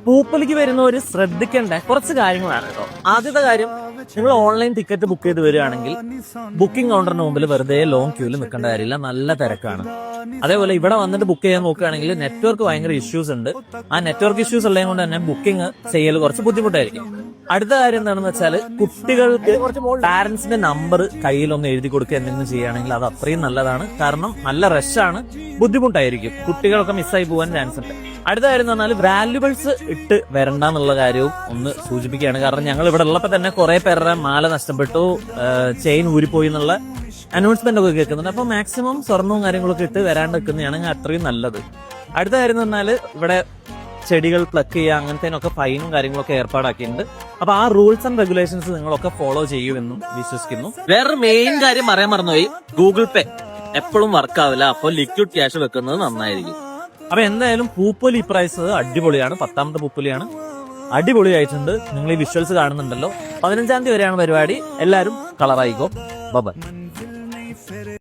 പൂപ്പലിക്ക് വരുന്നവർ ശ്രദ്ധിക്കേണ്ട കുറച്ച് കാര്യങ്ങളാണ് കേട്ടോ. ആദ്യത്തെ കാര്യം, നിങ്ങൾ ഓൺലൈൻ ടിക്കറ്റ് ബുക്ക് ചെയ്ത് വരികയാണെങ്കിൽ ബുക്കിംഗ് കൗണ്ടറിന് മുമ്പിൽ വെറുതെ ലോങ് ക്യൂവിൽ നിൽക്കേണ്ട കാര്യമില്ല, നല്ല തിരക്കാണ്. അതേപോലെ ഇവിടെ വന്നിട്ട് ബുക്ക് ചെയ്യാൻ നോക്കുകയാണെങ്കിൽ നെറ്റ്വർക്ക് ഭയങ്കര ഇഷ്യൂസ് ഉണ്ട്. ആ നെറ്റ്വർക്ക് ഇഷ്യൂസ് ഉള്ളത് കൊണ്ട് തന്നെ ബുക്കിംഗ് ചെയ്യൽ കുറച്ച് ബുദ്ധിമുട്ടായിരിക്കും. അടുത്ത കാര്യം എന്താണെന്ന് വെച്ചാൽ, കുട്ടികൾക്ക് പാരന്റ്സിന്റെ നമ്പർ കയ്യിലൊന്ന് എഴുതി കൊടുക്കുക എന്തെങ്കിലും ചെയ്യുകയാണെങ്കിൽ അത് അത്രയും നല്ലതാണ്. കാരണം നല്ല റഷാണ്, ബുദ്ധിമുട്ടായിരിക്കും, കുട്ടികളൊക്കെ മിസ്സായി പോകാൻ ചാൻസ് ഉണ്ട്. അടുത്ത കാര്യം എന്ന് പറഞ്ഞാൽ വാല്യുബിൾസ് ഇട്ട് വരണ്ട എന്നുള്ള കാര്യവും ഒന്ന് സൂചിപ്പിക്കുകയാണ്. കാരണം ഞങ്ങൾ ഇവിടെ ഉള്ളപ്പോൾ തന്നെ കുറെ പേരുടെ മാല നഷ്ടപ്പെട്ടു, ചെയിൻ ഊരിപ്പോയി എന്നുള്ള അനൗൺസ്മെന്റ് ഒക്കെ കേൾക്കുന്നുണ്ട്. അപ്പൊ മാക്സിമം സ്വർണവും കാര്യങ്ങളൊക്കെ ഇട്ട് വരാണ്ട് നിൽക്കുന്നതാണ് അത്രയും നല്ലത്. അടുത്ത കാര്യം എന്ന് പറഞ്ഞാൽ, ഇവിടെ ചെടികൾ പ്ലക്ക് ചെയ്യുക അങ്ങനത്തേനൊക്കെ ഫൈനും കാര്യങ്ങളൊക്കെ ഏർപ്പാടാക്കിയിട്ടുണ്ട്. അപ്പൊ ആ റൂൾസ് ആൻഡ് റെഗുലേഷൻസ് നിങ്ങളൊക്കെ ഫോളോ ചെയ്യുമെന്നും വിശ്വസിക്കുന്നു. വേറൊരു മെയിൻ കാര്യം പറയാൻ മറന്നുപോയി, ഗൂഗിൾ പേ എപ്പോഴും വർക്ക് ആവില്ല. അപ്പോൾ ലിക്വിഡ് ക്യാഷ് വെക്കുന്നത് നന്നായിരിക്കും. അപ്പൊ എന്തായാലും പൂപ്പൊലി ഇപ്രാവശ്യം അടിപൊളിയാണ്, 10ാമത്തെ പൂപ്പൊലിയാണ്, അടിപൊളിയായിട്ടുണ്ട്. നിങ്ങൾ ഈ വിഷ്വൽസ് കാണുന്നുണ്ടല്ലോ. 15-ാം തീയതി വരെയാണ് പരിപാടി. എല്ലാവരും കളറായിക്കോ. ബൈ.